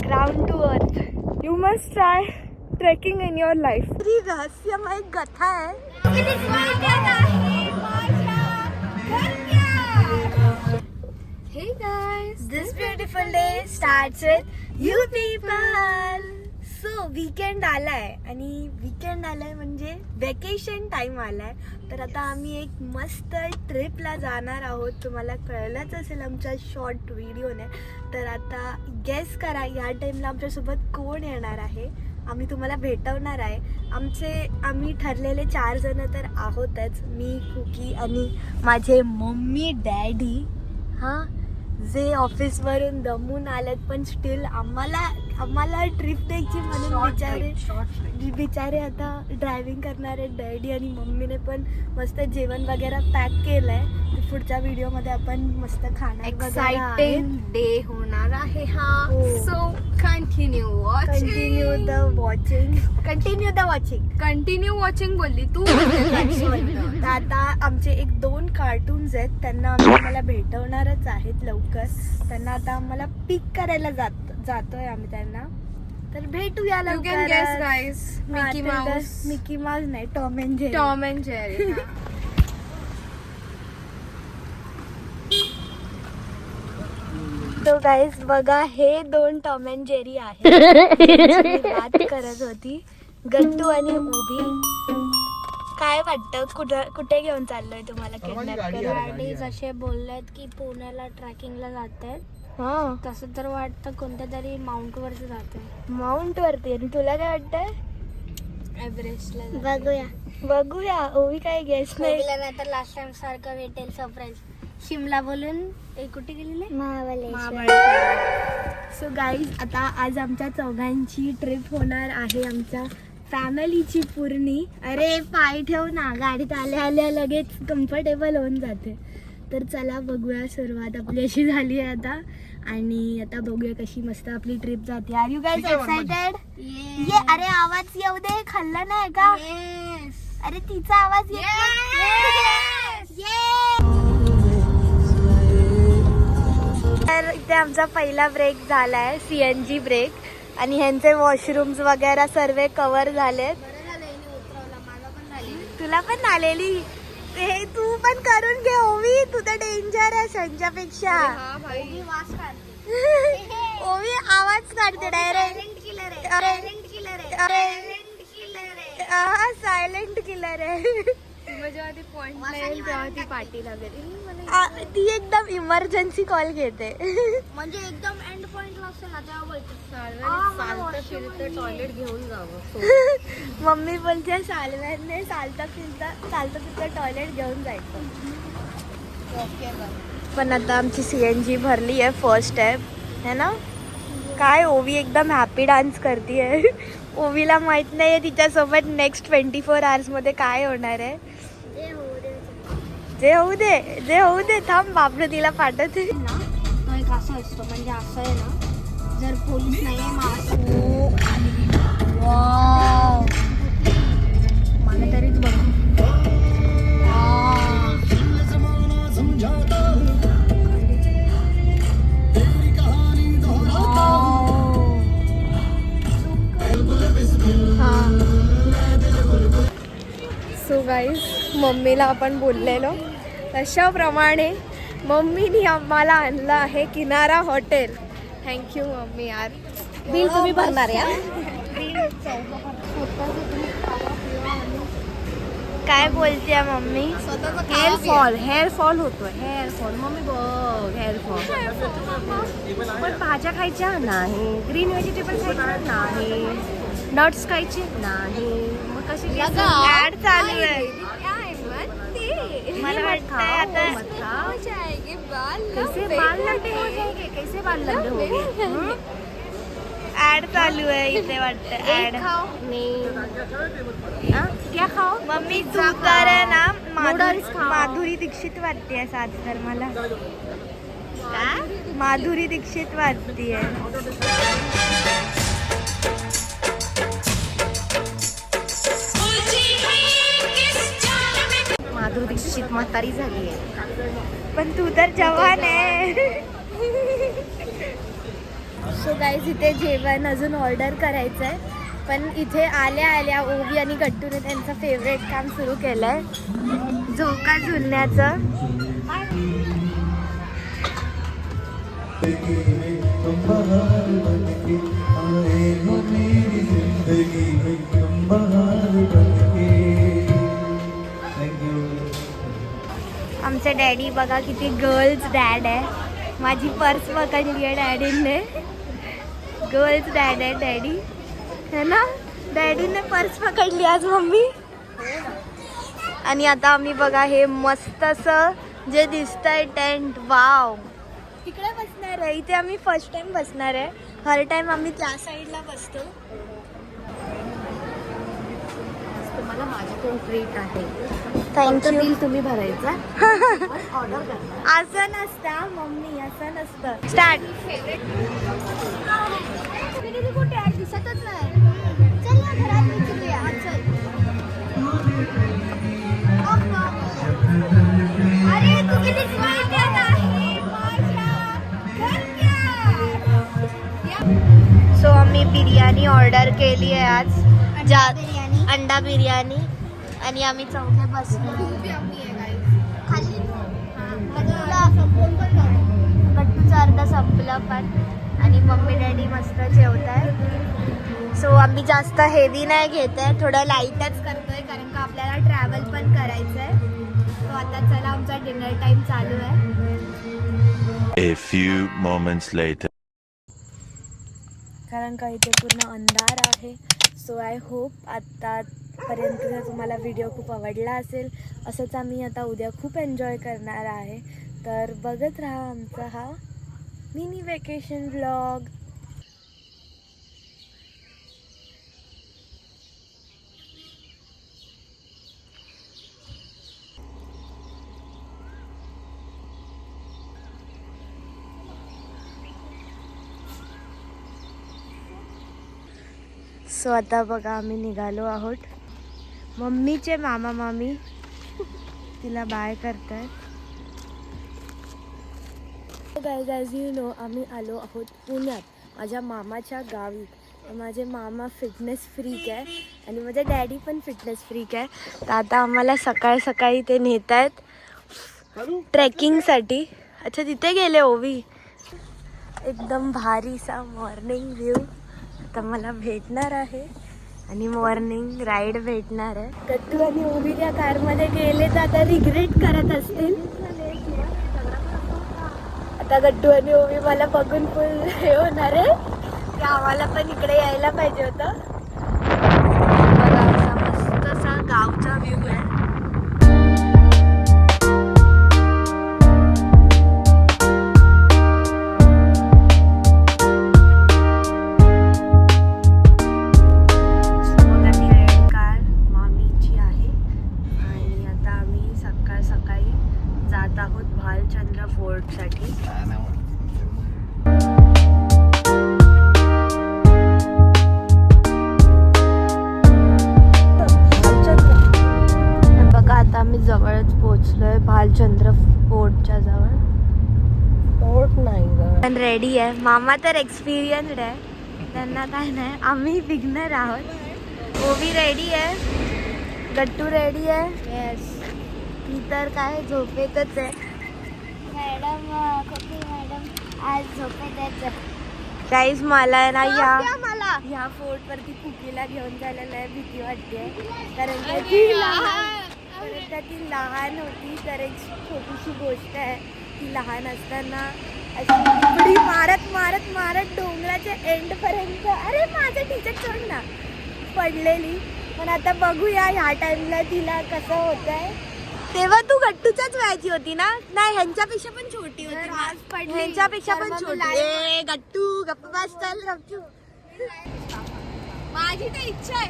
Ground to earth. You must try trekking in your life. ही रहस्यमय कथा आहे. Hey guys, This beautiful day starts with you people. So weekend आलाय आणि weekend आलाय म्हणजे वेकेशन टाइम आलाय. तर आता आम्ही एक मस्त ट्रिपला जाणार आहोत. तुम्हाला कळलंच असेल आमच्या शॉर्ट व्हिडिओने. तर आता गेस करा या टाइमला आमच्यासोबत कोण येणार आहे. आम्ही तुम्हाला भेटवणार आहे. आम्ही ठरलेले 4 जण तर आहोतच. मी, कुकी आणि माझे मम्मी डॅडी. हां, जे ऑफिसवरून दमून आलेत पण स्टील आम्हाला ट्रिप द्यायची म्हणून बिचारे आता ड्रायव्हिंग करणारे डॅडी आणि मम्मीने पण मस्त जेवण वगैरे पॅक केलंय. ते पुढच्या व्हिडिओमध्ये आपण मस्त खाणार. exciting day होणार आहे हा. So continue watching बोलली तू. तर आता आमचे 1-2 कार्टून्स आहेत. त्यांना आम्ही तुम्हाला भेटवणारच आहेत लवकर. त्यांना आता आम्हाला पिक करायला जातोय आम्ही त्यांना. तर भेटूया You can guess लवकर. guys. मिकी माऊस नाही, Tom and Jerry. Tom and Jerry. तो गाईज बघा, हे 2 टॉम अँड जेरी आहेत. बात करत होती गट्टू आणि उभी. काय वाटतं कुठे घेऊन चाललोय तुम्हाला किडनॅप करायला? डॅडी जसे बोललेत की पुण्याला ट्रॅकिंगला जाते, हा, तसं तर वाटतं कोणत्या तरी माउंट वरती जाते. माउंट वरती. आणि तुला काय वाटतंय? एव्हरेस्टला बघूया. ओवी काय गेस नाही. नाही तर लास्ट टाइम सारखं भेटेल सरप्राईज. शिमला बोलून कुठे गेलेले? सो गाईज, आता आज आमच्या 4घांची ट्रिप होणार आहे. आमच्या फॅमिलीची पूर्णी. अरे पाय ठेव ना, गाडीत आल्या लगेच कम्फर्टेबल होऊन जाते. तर चला बघूया. सुरुवात आपली अशी झाली आहे आता. आणि आता बघूया कशी मस्त आपली ट्रिप जाते. Are you guys excited? Yeah, अरे आवाज येऊ दे. खाल्लं नाही का? अरे तिचा आवाज तर इथे आमचा पहिला ब्रेक झालाय, CNG ब्रेक. आणि ह्यांचे वॉशरूम्स वगैरे सर्व कव्हर झालेत. तुला पण आलेली? हे तू पण करून घे ओवी. तू तर डेंजर आहे संच्यापेक्षा. ओवी आवाज काढते डायरेक्ट. सायलेंट किलर आहे. जेव्हा ती पॉइंटला येईल तेव्हा ती पाठी लागेल. ती एकदम इमर्जन्सी कॉल घेते. म्हणजे एकदम एंड पॉइंटला असेल ना तेव्हा टॉयलेट घेऊन जावं. मम्मी बोलते सालव्याने चालता फिरता टॉयलेट घेऊन जायचं. पण आता आमची CNG भरली आहे. फर्स्ट स्टेप है ना. काय ओवी एकदम हॅपी डान्स करते. ओवीला माहित नाहीये तिच्यासोबत नेक्स्ट 24 hours मध्ये काय होणार आहे. जे होऊ दे. थांब, बापरे तिला पाठवते ना. तो एक असं असतो, म्हणजे असं आहे ना, जर पोलीस नाही मला तरीच बघ. सो गाईज, मम्मीला आपण बोललेलो तशाप्रमाणे मम्मीनी आम्हाला आणलं आहे किनारा हॉटेल. थँक्यू मम्मी यार. बिल तुम्ही भरणार या. काय बोलते मम्मी? हेअर फॉल होतोय. मम्मी बघ, हेअरफॉल. पण भाज्या खायच्या नाही, ग्रीन व्हेजिटेबल खायच्या नाही, नट्स खायचे नाही. मग कशी ऍड चालू आहे. मला वाटतंय आता कैसे बाल लंबे होंगे. ऍड चालू आहे इथे वाटतं. ऍड क्या खाओ मम्मी तू तर आहे ना Noodles खाओ. माधुरी दीक्षित वाटते आज तर मला. माधुरी दीक्षित वाटते. माधुरी दीक्षित म्हातारी झाली आहे. पण तू तर जवान आहे. सो गाईज इथे जेवण अजून ऑर्डर करायचं आहे, पण इथे आल्या आल्या ओवी आणि गट्टूने त्यांचं फेवरेट काम सुरू केलं आहे, झोका झुलण्याचं. आमचे डॅडी बघा किती गर्ल्स डॅड आहे. माझी पर्स पकडली आहे डॅडीने. गर्ल्स डॅड आहे डॅडी, है ना. डॅडीने पर्स पकडली आज मम्मी. आणि आता आम्ही बघा हे मस्त असं जे दिसतंय टेंट, वाव, इकडे बसणार आहे. इथे आम्ही फर्स्ट टाइम बसणार आहे. हर टाइम आम्ही त्या साईडला बसतो. तुम्हाला माझ्याकडून ट्रीट आहे. थँक्यू. बिल तुम्ही भरायचा, ऑर्डर करणार. असं नसतं मम्मी, असं नसतं. स्टार्ट. कुठे आहे दिसतच नाही. चल ना घरात विचारूया. चल. अरे तू किती स्वीट आहे माझ्या. सो आम्ही बिर्याणी ऑर्डर केली आहे आज. अंडा बिर्याणी. आणि आम्ही चौघे बसलो. खाल्ली गट्टूचं अर्धा संपलं पण. आणि मम्मी डॅडी मस्त जेवत आहे. सो आम्ही जास्त हेवी नाही घेत आहे, थोडं लाईटच करतोय कारण का आपल्याला ट्रॅव्हल पण करायचं आहे. सो आता चला आमचा डिनर टाइम चालू आहे. A few moments later. कारण का इथे पूर्ण अंधार आहे. सो आय होप आत्तापर्यंत तुम्हाला व्हिडिओ खूप आवडला असेल. असंच आम्ही आता उद्या खूप एन्जॉय करणार आहे. तर बघत राहा आमचा हा मिनी वेकेशन व्लॉग. सो आता बघा आम्ही निघालो आहोत. मम्मीचे मामा मामी तिला बाय करतायत. गाईज ॲज यू नो आम्ही आलो आहोत पुण्यात माझ्या मामाच्या गावी. माझे मामा फिटनेस फ्रीक आहे आणि माझे डॅडी पण फिटनेस फ्रीक आहे. तर आता आम्हाला सकाळ सकाळी ते नेत आहेत ट्रेकिंगसाठी. अच्छा तिथे गेले ओवी. एकदम भारीसा मॉर्निंग व्ह्यू आता मला भेटणार आहे आणि मॉर्निंग राईड भेटणार आहे. गट्टू आणि ओवी त्या कारमध्ये गेले तर आता रिग्रेट करत असतील. आता गट्टू आणि ओवी मला बघून फुल हे होणार आहे की आम्हाला पण इकडे यायला पाहिजे होतं. बघा असा मस्त असा गावचा व्ह्यू आहे. भालचंद्र फोर्टसाठी. बघा आता आम्ही जवळच पोहोचलोय भालचंद्र फोर्टच्या जवळ. फोर्ट नाही पण रेडी आहे. मामा तर एक्सपिरियन्स्ड आहे, त्यांना काय नाही. आम्ही बिगनर आहोत. ओवी रेडी आहे, गट्टू रेडी आहे. येस. ती तर काय झोपेतच आहे. मॅडम आज झोपेत आहेत. गाईज मला ना ह्या फोर्ट वरती कुकीला घेऊन जायला लय भीती वाटते. कारण का ती लहान होती. तर एक छोटीशी गोष्ट आहे, ती लहान असताना अशी उडी मारत मारत मारत डोंगराच्या एंड पर्यंत, अरे माझं टीचर सोड ना, पडलेली. पण आता बघूया ह्या टाइमला तिला कसं होत आहे. तेव्हा तू गट्टूच्याच वयाची होती ना? नाही, ह्यांच्यापेक्षा पण छोटी होती. ह्यांच्यापेक्षा पण छोटी. गट्टू गप्प बस, चल गप्पू. माझी तर इच्छा आहे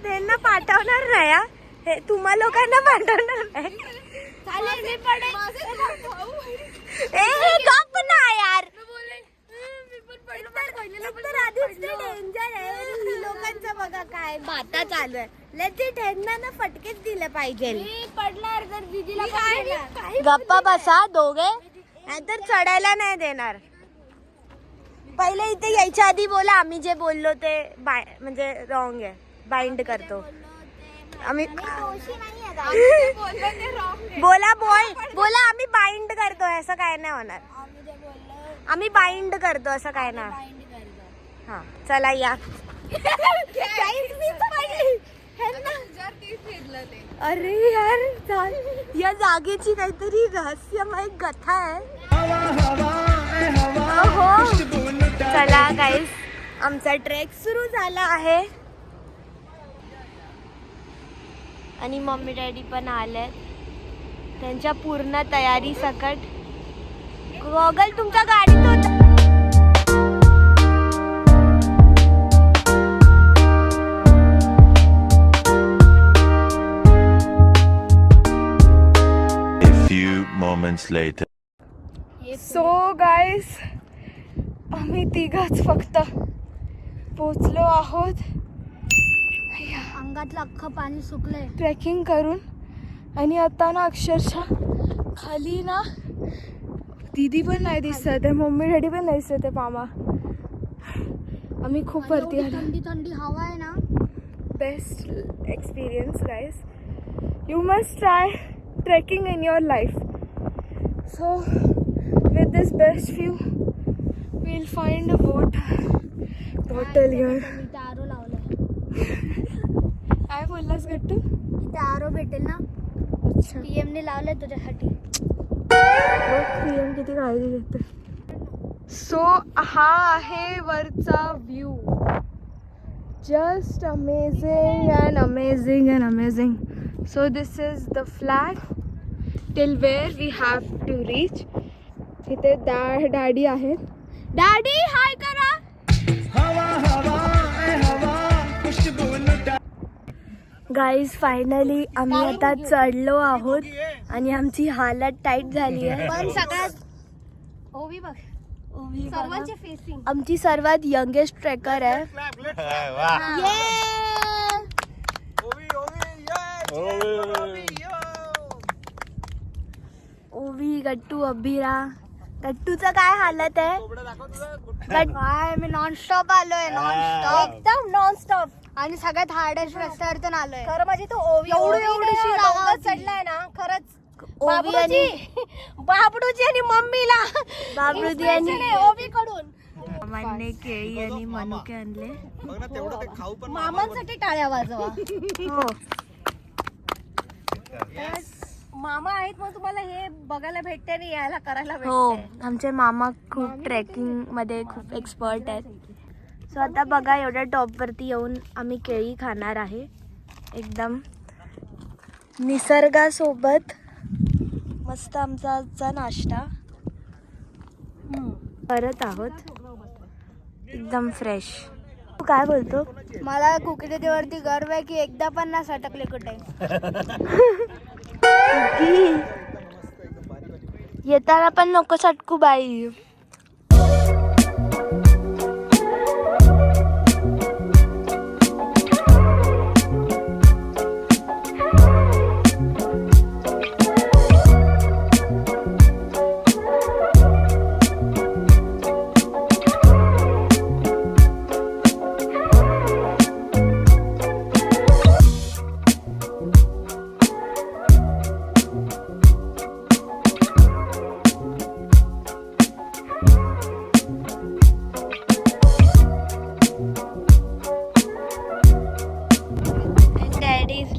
त्यांना पाठवणार नाही. हे तुम्हा लोकांना पाठवणार नाही. गप्प ना यार. एकतर आधीच ते डेंजर आहे. लोकांचं बघा काय बाता चालू आहे. लेजिट ह्यांना ना फटकेच दिले पाहिजे. पडणार जर दीदीला गप्पा बसा दोघे, नाहीतर चढायला नाही देणार. पहिले इथे यायच्या आधी बोला आम्ही जे बोललो ते म्हणजे रॉंग आहे, बाइंड करतो आम्ही. बोला बोला आम्ही बाइंड करतो, असं काय नाही होणार. आम्ही बाइंड करतो असं काय ना. हा चला या. अरे यार या जागेची काहीतरी रहस्यमय कथा आहे. हो चला गाईस, आमचा ट्रेक सुरू झाला आहे आणि मम्मी डॅडी पण आलेत त्यांच्या पूर्ण तयारी सकट. गॉगल तुमच्या गाडीत होता. A few moments later. So guys, आम्ही तिघच फक्त पोचलो आहोत अंगातलं अख्खं पाणी सुकलंय ट्रेकिंग करून. आणि आता ना अक्षरशः खाली ना दीदी पण नाही दिसत आहे, मम्मी डॅडी पण नाही दिसत आहे, मामा. आम्ही खूप वरती आलो. थंडी थंडी हवा आहे ना. Best experience guys. You must try trekking in your life. So with this best view we'll find a bottle here. इथे आरो लावलाय. काय बोललास गट्टू? इथे आरो भेटेल ना. अच्छा PM ने लावलाय तुझ्यासाठी. PM किती काळजी घेते. सो हा आहे वरचा view. Just amazing and amazing and amazing. So this is the flag till where we have to reach. इथे डॅडी आहेत. डॅडी हाय करा. गाईज फायनली आम्ही आता चढलो आहोत आणि आमची हालत टाईट झाली आहे. पण सगळ्यात ओवी बघ ओवी बघा. सर्वांचे फेसिंग. आमची सर्वात यंगेस्ट ट्रेकर आहे. ओवी, गट्टू, अभिरा. गट्टूचं काय हालत आहे? काय मी नॉनस्टॉप आलोय. नॉनस्टॉप एकदम नॉनस्टॉप. आणि सगळ्यात हार्डेस्ट रस्त्यावरतून आलोय. खरं म्हणजे तो ओवी एवढीशी जागा चढलाय ना खरंच. बाबडूची आणि मम्मीला बाबरूदी आणि ओवी कडून मामाने केळी आणि मनुके आणले. मामांसाठी टाळ्या वाजवा. हो मामा आहेत मग तुम्हाला हे बघायला भेटते आणि यायला करायला हो, भेटते. आमचे मामा खूप ट्रेकिंग मध्ये खूप एक्सपर्ट आहेत. सो आता बघा एवढ्या टॉप वरती येऊन आम्ही केळी खाणार आहे एकदम निसर्गासोबत. मस्त आमचा आजचा नाश्ता करत आहोत एकदम फ्रेश. तू काय बोलतो? मला कुकीच्या देवावरती गर्व आहे की एकदा पण ना सटकले कुठे. येताना पण नको सटकू बाई.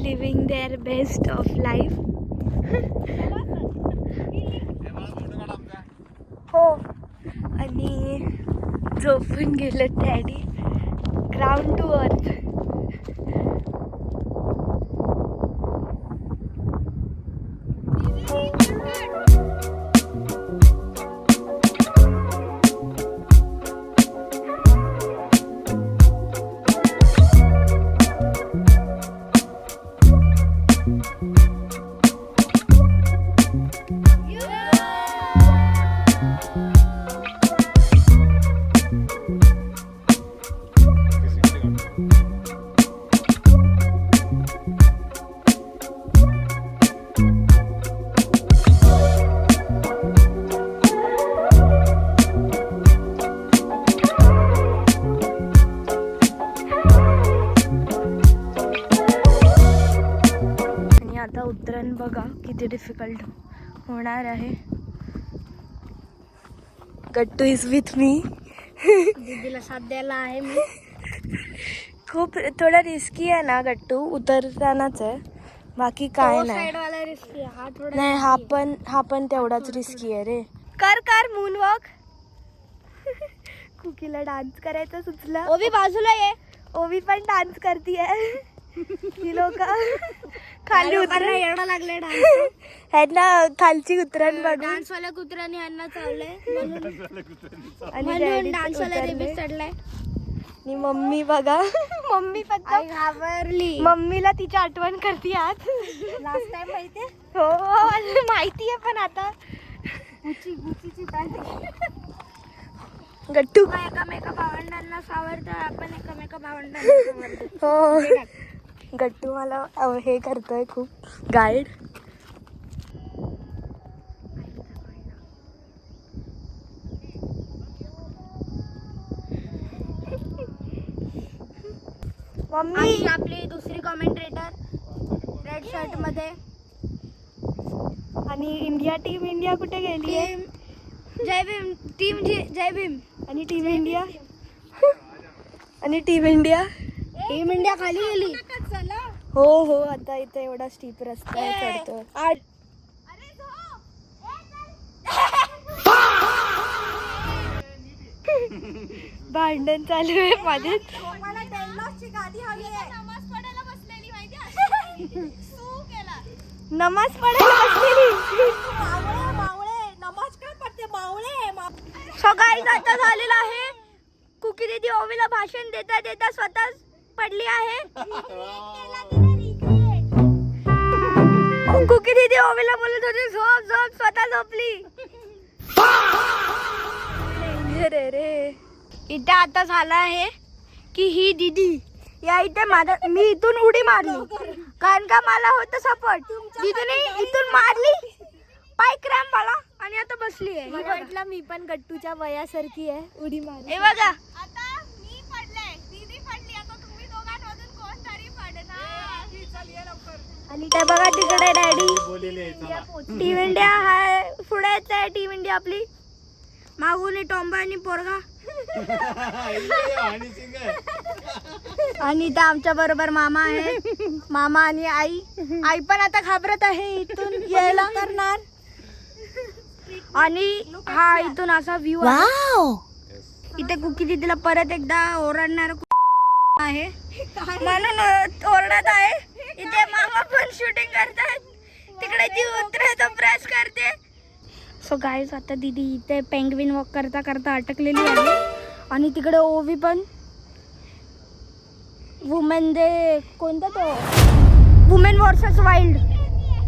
Living their best of life. हो आणि झोपून गेलं डॅडी. ग्राउंड टू अर्थ. आता उतरण बघा किती डिफिकल्ट होणार आहे. गट्टू इज विथ मी. दीदीला साथ द्यायला आहे मी. खूप थोडा रिस्की आहे ना गट्टू, उतरतानाच आहे, बाकी काय नाही. साइड वाला रिस्की हा थोडा नाही हा पण तेवढाच रिस्की आहे रे. कर मून वॉक. कुकीला डान्स करायचं सुचलं. ओवी बाजूला ये. ओवी पण डान्स करतीये. ही लोक खाली उतरण एवढा लागले डान्स. आहेत ना, खालची उतरण बघून डान्स वाल्या कुत्र्याने यांना चावलंय म्हणून आणि डान्स वाला रेबीज चढलाय. आणि मम्मी बघा, मम्मी फक्त आई घाबरली. मम्मीला तिची आठवण करते आज. लास्ट टाइम माहितीये हो माहितीये, पण आता गुचीची पॅन्ट. गट्टू एकामेका भावंडांना सावरतं, आपण एकामेका भावंडांना सावरतो. हो गट्टू मला हे करतोय खूप गाईड. मम्मी आणि आपली दुसरी कॉमेंट्रेटर रेड शर्ट मध्ये. आणि टीम इंडिया कुठे गेली आहे? जय भीम टीम. जय भीम. आणि टीम इंडिया आणि टीम इंडिया खाली गेली. हो आता इथे एवढा स्टीप रस्ता आहे, चढतो. भांडण चालू आहे मध्येच. नमाज पडायला बसलेली. सो गाईज आता झालेलं आहे. कुकी दीदी ओवीला भाषण देता देता स्वतः पडली आहे. कुकी दीदी ओवीला बोलत होती झोप झोप, स्वतः झोपली. रे इथे आता झालं आहे की ही दीदी या इथे मी इथून उडी मारली, कारण का मला होतं सपोर्ट. दीदीने इथून मारली पाय क्रॅम्प आला आणि आता बसली आहे. म्हटलं मी पण गट्टूच्या वयासारखी आहे, उडी मार. हे बघा आता मी पडले, दीदी पडली, आता तुम्ही दोघांमधून कोण तरी पडणार. आणि ते बघा तिकडे डॅडी. टीम इंडिया हाय, पुढे येत आहे टीम इंडिया आपली. मागून टॉम्बा आणि पोरगा. आणि इथं आमच्या बरोबर मामा आहे, मामा आणि आई. आई पण आता घाबरत आहे इथून यायला करणार. आणि हा इथून असा व्ह्यू आहे. इथे कुकी दीदीला परत एकदा ओरडणार आहे म्हणून ओरडत आहे. इथे मामा पण शूटिंग करतात, तिकडे ती उतरायचा प्रयास करते. सो गाईज आता दीदी इथे पेंग्विन वॉक करता करता अटकलेली आहे. आणि तिकडे ओवी पण वुमेन डे कोणता तो वुमेन वर्सेस वाईल्ड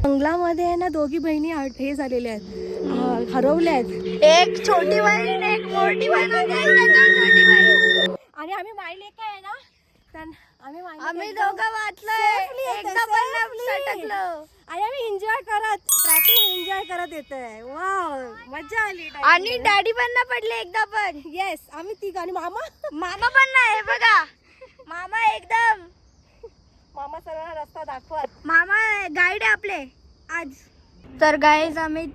बंगलामध्ये आहे ना, दोघी बहिणी हे झालेल्या आहेत, हरवल्या आहेत. एक छोटी बहीण एक मोठी बहीण आणि आम्ही मायले काय आहे ना, आम्ही दोघं वाचलोय, एकदा पण सटकलो. आणि आम्ही एन्जॉय करत येतोय. वाव मजा आली. आणि डॅडी पण ना पडले एकदा पण. येस आम्ही तिघ. आणि मामा पण नाही बघा, मामा एकदम मामा सर्वांना रस्ता दाखवत. मामा गाईड आहे आपले आज. तर गाईज आम्ही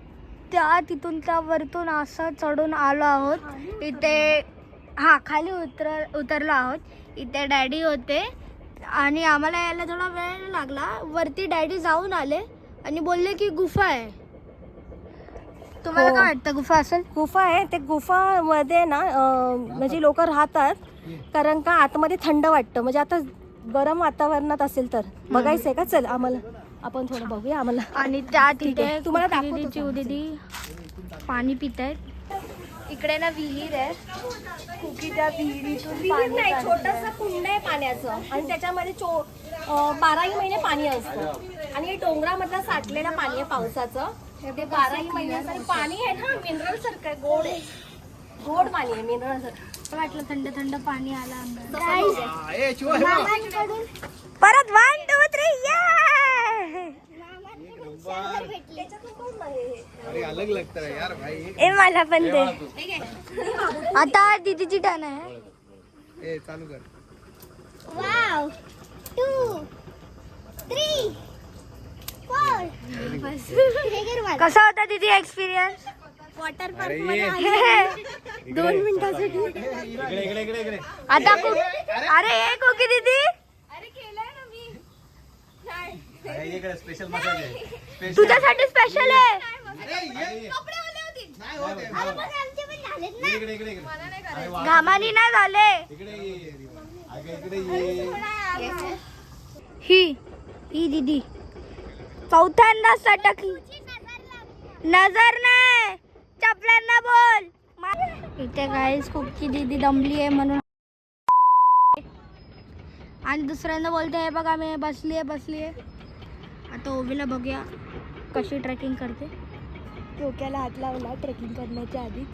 तिथून त्या वरतून असं चढून आलो आहोत. इथे खाली उतरलो आहोत. इथे डॅडी होते आणि आम्हाला यायला थोडा वेळ लागला. वरती डॅडी जाऊन आले आणि बोलले की गुफा आहे. तुम्हाला काय वाटतं गुफा असेल? गुफा आहे. ते गुफामध्ये ना म्हणजे लोक राहतात, कारण का आतमध्ये थंड वाटतं. म्हणजे आता गरम वातावरणात असेल तर बघायचंय का? चल आम्हाला आपण थोडं बघूया आम्हाला. आणि त्या तिथे तुम्हाला दाखवतो. दीदी पाणी पित आहेत. इकडे ना विहीर आहे. कुकी त्या विहिरीतून पाणी, छोटासा कुंड आहे पाण्याचं, आणि त्याच्यामध्ये 12ही महिने पाणी असतं. आणि हे डोंगरामधलं साठलेलं पाणी आहे पावसाचं. ते 12ही महिन्याचं. आणि पाणी आहे ना मिनरल सारखं आहे, गोड आहे, गोड पाणी आहे मिनरल सारखं. वाटलं थंड थंड पाणी आलं. परत 1 2 3 मला पण दे. आता दीदीची टर्न आहे. चालू कर. वाव 2 3 4 कसा होता दीदी एक्सपिरियन्स? वॉटर पार्क मध्ये 2 मिनिटासाठी आता अरे एक ओके दीदी स्पेशल मसाज आहे. तुझ्यासाठी स्पेशल आहे. घामानी नाही झाले. ही दीदी चौथ्यांदा सटकली. नजर नाही चपल्यांना बोल. इथे गाईस कुकी दीदी दमली आहे म्हणून आणि दुसऱ्यांदा बोलते हे बघा मी बसली आहे. आता ओवीला बघूया कशी ट्रेकिंग करते. डोक्याला हात लावला ट्रेकिंग करण्याच्या आधीच.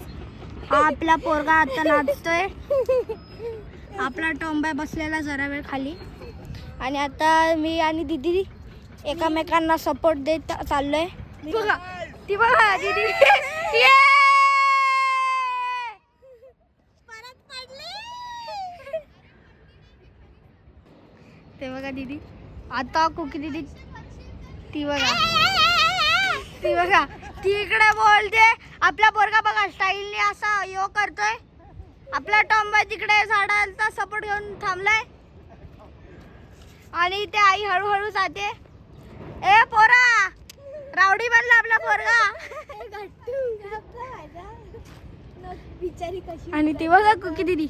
हा आपला पोरगा आता नाचतोय. आपला टॉम्बाय बसलेला जरा वेळ खाली आणि आता मी आणि दीदी एकमेकांना सपोर्ट देत चाललोय. बघा ती बघा दीदी. ते बघा दीदी आता कुकी दीदी ती बघा ती इकडे बोलते. आपला पोरगा बघा स्टाईलने असा यो करतोय. आपला टॉम्बा तिकडे झाडाचा सपोर्ट घेऊन थांबलाय आणि ते आई हळूहळू जाते. ए पोरा रावडी बनला आपला पोरगा. आणि ती बघा कुकी दीदी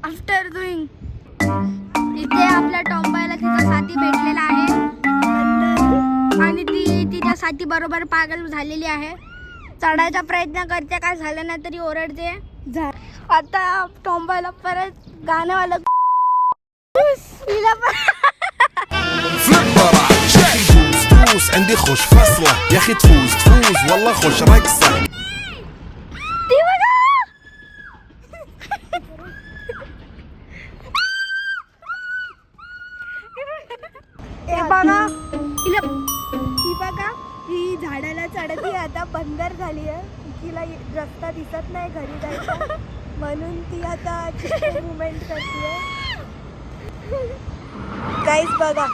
आफ्टर डुईंग. इथे आपल्या टॉम्बायला तिचा साथी भेटलेला आहे आणि ती तिच्या साथी बरोबर पागल झालेली आहे. चढायचा प्रयत्न करते, काय झालं नाही तरी ओरडते. आता टॉम्बायला परत गाणंवाला تفوز عندي خوش فصلة يا اخي تفوز والله خوش رقصة. ही बघा ही झाडाला चढती आता बंदर झाली आहे. तिला रस्ता दिसत नाही घरी जायचा म्हणून ती आता मुवमेंट करते. गाईस बघा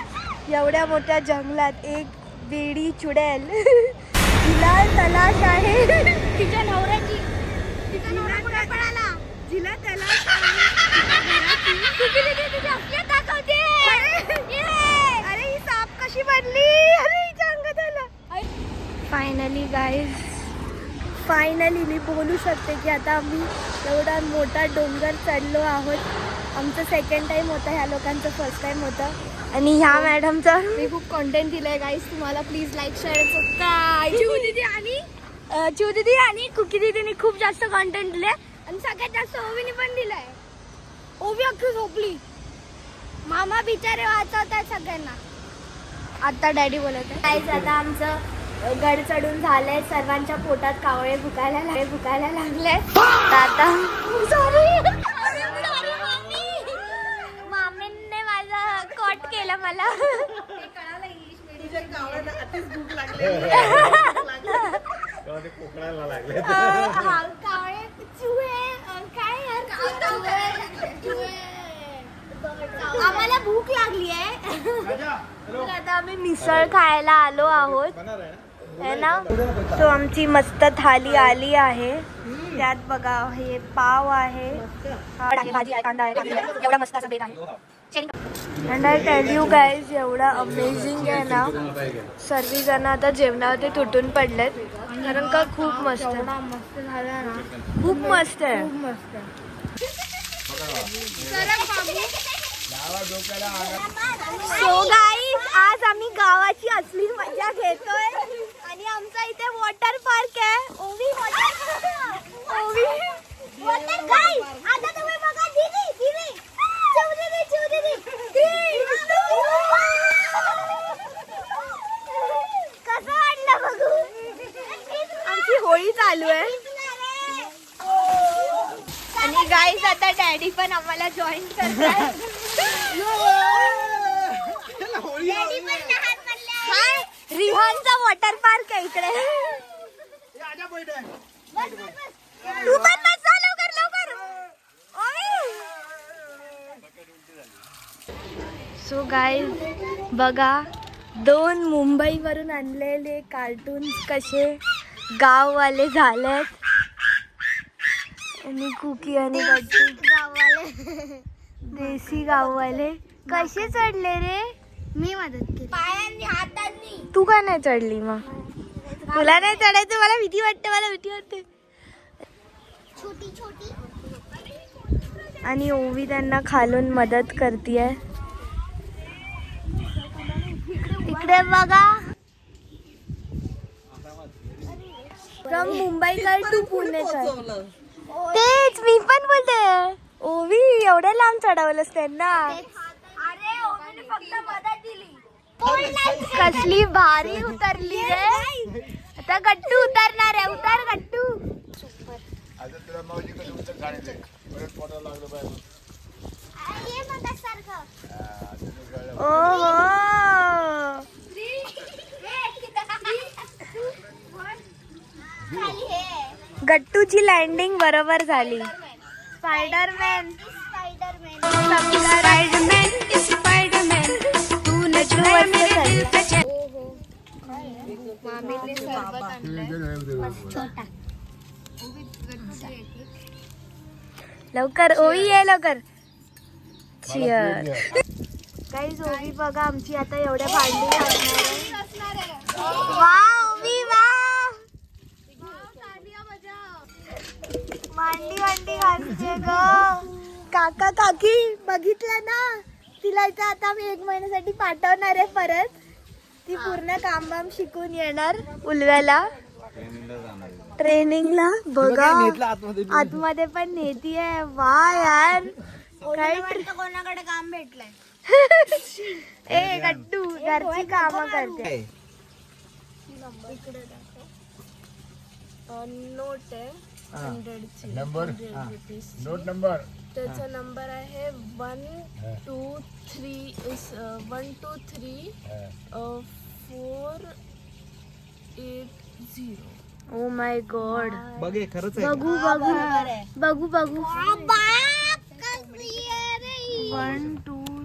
एवढ्या मोठ्या जंगलात एक वेडी चुडेल तिला तलाश आहे. तिच्या नवऱ्याची तिचा नवरा कुठे पळाला. तिला तलाश आहे. दाखवते. अरे ही साप कशी बनली. अरे हिच्या अंगात आला. फायनली गाईज फायनली मी बोलू शकते की आता आम्ही एवढा मोठा डोंगर चढलो आहोत. आमचं सेकंड टाइम होता, ह्या लोकांचं फर्स्ट टाइम होतं. आणि ह्या मॅडमचा मी खूप कंटेंट दिलंय गाईस. तुम्हाला प्लीज लाईक शेअर सबस्क्राईब. चिव दीदी आणि कुकी दीदीने खूप जास्त कंटेंट दिले आणि सगळ्यात जास्त ओवीने पण दिलंय. ओवी अख्खी झोपली. मामा बिचारे वाचवतात सगळ्यांना. आता डॅडी बोलत आहे. गाईज आता आमचं गड चढून झालंय. सर्वांच्या पोटात कावळे भुकायला लागले. आता मामीने माझा कॉट केलं मला. आम्हाला भूक लागली आहे. तर आता आम्ही मिसळ खायला आलो आहोत है ना. सो आमची मस्त थाली आली आहे. त्यात बघा हे पाव आहे, भाजी आहे, कांदा आहे, एवढा मस्त असं बेत आहे. And I tell you guys एवढा अमेझिंग आहे ना. सर्वजण आता जेवणावरती तुटून पडलेत कारण का खूप मस्त मस्त झाला ना. खूप मस्त आहे. सो गाईज आज आम्ही गावाची असली मजा घेतोय आणि आमचा इथे वॉटर पार्क आहे. ओवी ओवी आता तुम्ही बघा दीदी कसं वाटलं बघू. आमची होळी चालू आहे आणि गाईज आता डॅडी पण आम्हाला जॉईन करतात. रिहानचा वॉटर पार्क आहे इकडे. तू पण बस जा लवकर. सो गाईज बघा 2 मुंबईवरून आणलेले कार्टून्स कसे गाववाले झालेत आणि कुकी आणि गट्टू गाववाले देसी गाववाले कसे चढले रे. मी मदत केली पायांनी हातांनी. तू का नाही चढली मग. तुला नाही चढायचं. मला भीती वाटते. छोटी छोटी. आणि ओवी त्यांना खालून मदत करतीये. इकडे बघा. फ्रॉम मुंबईकर टू पुणेकर. तेच मी पण बोलते. ओवी एवढ्या लांब चढवलंस त्यांना. अरे ओवीने फक्त मदत दिली. कसली भारी उतरली रे. आता गट्टू उतरणार आहे. उतर गट्टू. ये मग सारखं. ओहो गट्टूची लँडिंग बरोबर झाली. स्पायडरमॅन लवकर ओवी ये लवकर. चिअर. काही ओवी बघा आमची आता एवढ्या भांडी घालणार आहे. वा ओवी वा. मांडी घालते ग. काका काकी बघितलं ना. तिला इथं आता मी 1 महिन्यासाठी पाठवणार आहे परत. ती पूर्ण काम शिकून येणार उलव्याला ट्रेनिंगला. बघा आतमध्ये पण नेतीये. वा यार काय कोणाकडे काम भेटलंय. ए गट्टू घरची कामं करते. नोट आहे 100ची. नोट नंबर त्याचा नंबर आहे 123 480. Oh my God. बघ हे खरंच आहे. बघू 1 2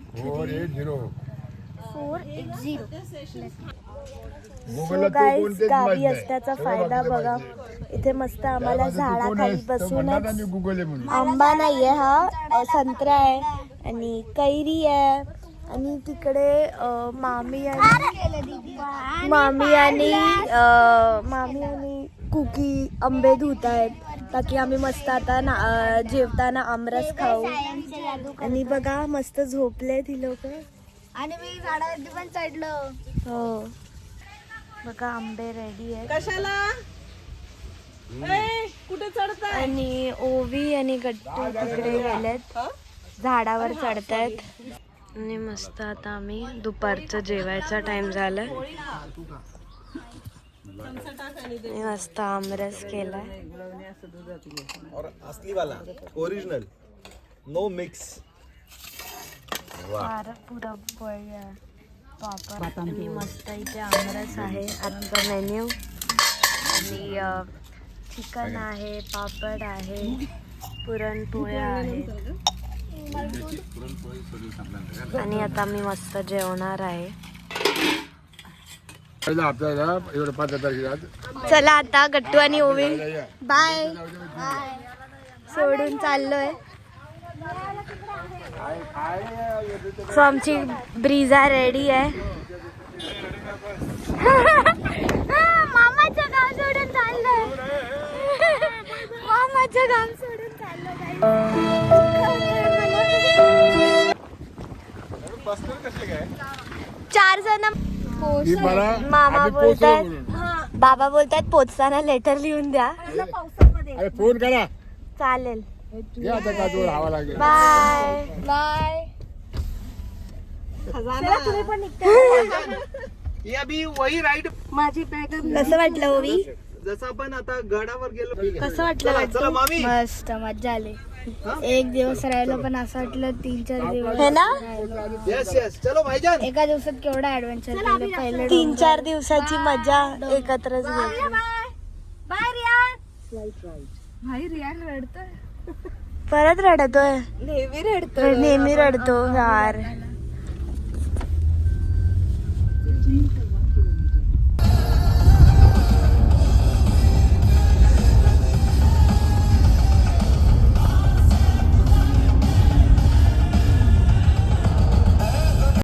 480 सो गाईज गावी असल्याचा फायदा बघा. इथे मस्त आम्हाला झाडाखाली बसूनच. गुगल म्हणून आंबा नाहीये हा संत्रा आहे आणि कैरी आहे. आणि तिकडे मामी आणि कुकी आंबे धुत आहेत. ताकी आम्ही मस्त आता जेवताना आमरस खाऊ. आणि बघा मस्त झोपले ती लोक. आणि मी झाडावरती पण चढलो. हो बघा आंबे रेडी आहेत. कशाला कुठे चढताय. आणि ओवी आणि गट्टू तिकडे गेलेत झाडावर चढतायत. आणि मस्त आता आम्ही दुपारचं जेवायचा टाइम झालाय. मस्त आमरस केलाय. और असली वाला ओरिजिनल नो मिक्स. पुरा पापड आणि मस्त इथे आमरस आहे. आजचा मेन्यू. आणि चिकन आहे, पापड आहे, पुरणपोळ्या आहेत. आणि आता मी मस्त जेवणार आहे. आपल्याला एवढं 5 तारखेला चला आता गट्टू आणि ओवी बाय. सोडून चाललोय. सो आमची ब्रीजा रेडी आहे. मामाचं गाव सोडून चाललोय. मामाचं गाव सोडून चाललोय. 4 जण. मामा बोलतात, बाबा बोलतात पोचताना लेटर लिहून द्या. अरे फोन करा. चालेल. या आता का जोर हवा लागेल. Bye bye. तुम्ही पण ये अभी वही राईड. माझी बॅग. कसं वाटलं ओवी. जसं आपण आता गडावर गेलो. कसं वाटलं. चला मामी. मस्त मजा आली. एक दिवस राहिलो पण असं वाटलं 3-4 दिवस है ना. यस यस चलो भाईजान. एका दिवसात केवढा ऍडव्हेंचर केलं. पहिले 3-4 दिवसाची मजा एकत्रच घेतली. भाई रियान रडतोय. परत रडतोय. नेहमी रडतो यार.